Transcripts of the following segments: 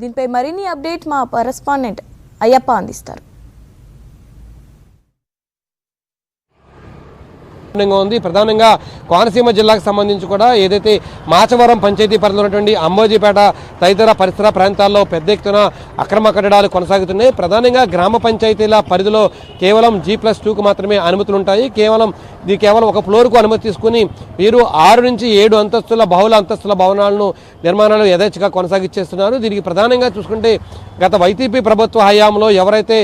దీనిపై మరిన్ని అప్డేట్ మా కరెస్పాండెంట్ అయ్యప్ప అందిస్తారు. ఉంది ప్రధానంగా కోనసీమ జిల్లాకు సంబంధించి కూడా ఏదైతే మాచవరం పంచాయతీ పరిధిలో ఉన్నటువంటి అంబోజీపేట తదితర పరిసర ప్రాంతాల్లో పెద్ద ఎత్తున అక్రమ కట్టడాలు కొనసాగుతున్నాయి. ప్రధానంగా గ్రామ పంచాయతీల పరిధిలో కేవలం G+2కు మాత్రమే అనుమతులు ఉంటాయి. కేవలం ఒక ఫ్లోర్కు అనుమతి తీసుకుని వీరు 6 నుంచి 7 అంతస్తుల బహుళ అంతస్తుల భవనాలను నిర్మాణాలు యథేచ్ఛగా కొనసాగిస్తున్నారు. దీనికి ప్రధానంగా చూసుకుంటే గత వైసీపీ ప్రభుత్వ హయాంలో ఎవరైతే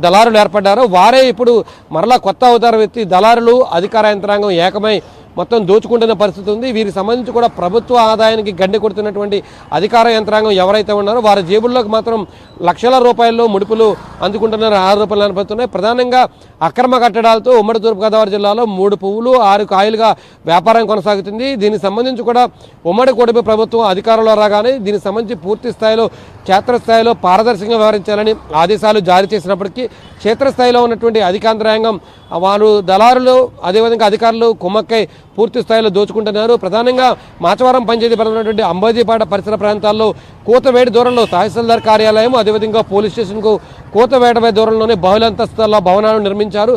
దళారులు ఏర్పడ్డారో వారే ఇప్పుడు మరలా కొత్త అవతారం ఎత్తి దళారులు అధికార యంత్రాంగం ఏకమై మొత్తం దోచుకుంటున్న పరిస్థితి ఉంది. వీరికి సంబంధించి కూడా ప్రభుత్వ ఆదాయానికి గండి కొడుతున్నటువంటి అధికార యంత్రాంగం ఎవరైతే ఉన్నారో వారి జేబుల్లోకి మాత్రం లక్షల రూపాయల్లో ముడుపులు అందుకుంటున్నారు. 6 రూపాయలు అనిపిస్తున్నాయి. ప్రధానంగా అక్రమ కట్టడాలతో ఉమ్మడి తూర్పుగోదావరి జిల్లాలో 3 పువ్వులు 6 కాయలుగా వ్యాపారం కొనసాగుతుంది. దీనికి సంబంధించి కూడా ఉమ్మడి కూటమి ప్రభుత్వం అధికారంలో రాగానే దీనికి సంబంధించి పూర్తి స్థాయిలో క్షేత్రస్థాయిలో పారదర్శకంగా వ్యవహరించాలని ఆదేశాలు జారీ చేసినప్పటికీ క్షేత్రస్థాయిలో ఉన్నటువంటి అధికాంతరాంగం వారు దళారులు అదేవిధంగా అధికారులు కుమ్మక్కై పూర్తి స్థాయిలో దోచుకుంటున్నారు. ప్రధానంగా మాచవరం పంచాయతీ పరిధిలో అంబోజీపేట పరిసర ప్రాంతాల్లో కూతవేడి దూరంలో తహసీల్దార్ కార్యాలయం అదేవిధంగా పోలీస్ స్టేషన్కు కూతవేట దూరంలోనే బహుళ అంతస్తుల భవనాలు నిర్మించారు.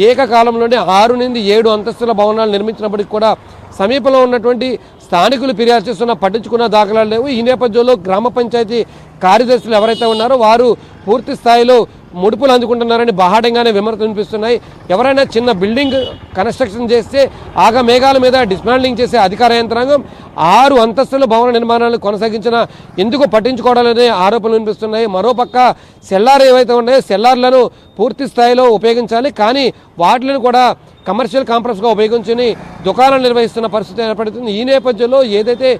ఏకకాలంలోనే 6 నుండి 7 అంతస్తుల భవనాలు నిర్మించినప్పటికీ కూడా సమీపంలో ఉన్నటువంటి స్థానికులు ఫిర్యాదు చేస్తున్నా పట్టించుకున్న దాఖలాలు లేవు. ఈ నేపథ్యంలో గ్రామ పంచాయతీ కార్యదర్శులు ఎవరైతే ఉన్నారో వారు పూర్తి స్థాయిలో ముడుపులు అందుకుంటున్నారని బాహాటంగానే విమర్శలు వినిపిస్తున్నాయి. ఎవరైనా చిన్న బిల్డింగ్ కన్స్ట్రక్షన్ చేస్తే ఆగ మేఘాల మీద డిస్మాండ్లింగ్ చేసే అధికార యంత్రాంగం 6 అంతస్తుల భవన నిర్మాణాలను కొనసాగించిన ఎందుకు పట్టించుకోవడాలనే ఆరోపణలు వినిపిస్తున్నాయి. మరోపక్క సెల్లార్ ఏవైతే ఉన్నాయో సెల్లార్లను పూర్తి స్థాయిలో ఉపయోగించాలి, కానీ వాటిని కూడా కమర్షియల్ కాంప్లెక్స్గా ఉపయోగించుని దుకాణాలు నిర్వహిస్తున్న పరిస్థితి ఏర్పడుతుంది. ఈ నేపథ్యంలో ఏదైతే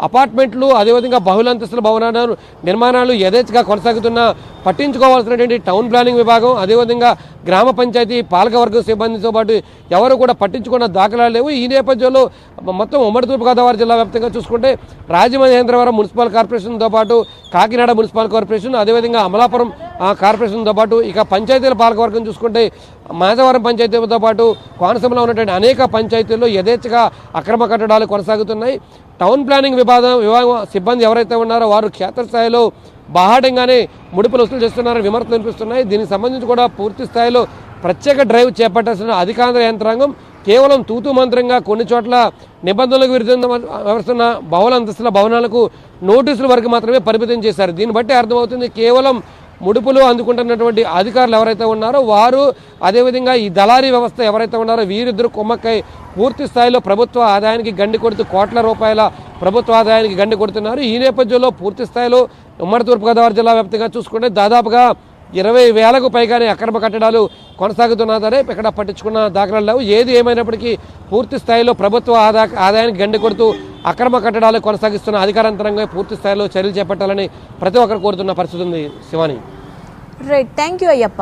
అపార్ట్మెంట్లు అదేవిధంగా బహుళ అంతస్తుల భవనాలు నిర్మాణాలు యథేచ్ఛగా కొనసాగుతున్నా పట్టించుకోవాల్సినటువంటి టౌన్ ప్లానింగ్ విభాగం అదేవిధంగా గ్రామ పంచాయతీ పాలకవర్గం సిబ్బందితో పాటు ఎవరు కూడా పట్టించుకున్న దాఖలాలు లేవు. ఈ నేపథ్యంలో మొత్తం ఉమ్మడి తూర్పుగోదావరి జిల్లా వ్యాప్తంగా చూసుకుంటే రాజమహేంద్రవరం మున్సిపల్ కార్పొరేషన్తో పాటు కాకినాడ మున్సిపల్ కార్పొరేషన్ అదేవిధంగా అమలాపురం కార్పొరేషన్తో పాటు ఇక పంచాయతీల పాలకవర్గం చూసుకుంటే మాచవరం పంచాయతీతో పాటు కోనసీమలో ఉన్నటువంటి అనేక పంచాయతీల్లో యథేచ్ఛగా అక్రమ కట్టడాలు కొనసాగుతున్నాయి. టౌన్ ప్లానింగ్ విభాగం సిబ్బంది ఎవరైతే ఉన్నారో వారు క్షేత్రస్థాయిలో బాహాటంగానే ముడుపులు వసూలు చేస్తున్నారని విమర్శలు వినిపిస్తున్నాయి. దీనికి సంబంధించి కూడా పూర్తి స్థాయిలో ప్రత్యేక డ్రైవ్ చేపట్టాల్సిన అధికార యంత్రాంగం కేవలం తూతూ మంత్రంగా కొన్ని చోట్ల నిబంధనలకు విరుద్ధంగా వ్యవహరిస్తున్న బహుళ అంతస్తుల భవనాలకు నోటీసుల వరకు మాత్రమే పరిమితం చేశారు. దీన్ని బట్టి అర్థమవుతుంది కేవలం ముడుపులు అందుకుంటున్నటువంటి అధికారులు ఎవరైతే ఉన్నారో వారు అదేవిధంగా ఈ దళారీ వ్యవస్థ ఎవరైతే ఉన్నారో వీరిద్దరు కుమ్మక్కై పూర్తి స్థాయిలో ప్రభుత్వ ఆదాయానికి గండి కొడుతూ కోట్ల రూపాయల ప్రభుత్వ ఆదాయానికి గండి కొడుతున్నారు. ఈ నేపథ్యంలో పూర్తి స్థాయిలో ఉమ్మడి తూర్పుగోదావరి జిల్లా వ్యాప్తంగా చూసుకుంటే దాదాపుగా 20,000కు పైగానే అక్రమ కట్టడాలు కొనసాగుతున్నారే ఇక్కడ పట్టించుకున్న దాఖలాలు లేవు. ఏది ఏమైనప్పటికీ పూర్తి స్థాయిలో ప్రభుత్వ ఆదాయానికి గండి కొడుతూ అక్రమ కట్టడాలు కొనసాగిస్తున్న అధికారంతరంగా పూర్తి స్థాయిలో చర్యలు చేపట్టాలని ప్రతి ఒక్కరు కోరుతున్న పరిస్థితి ఉంది. Shivani. Right, thank you Ayyappa.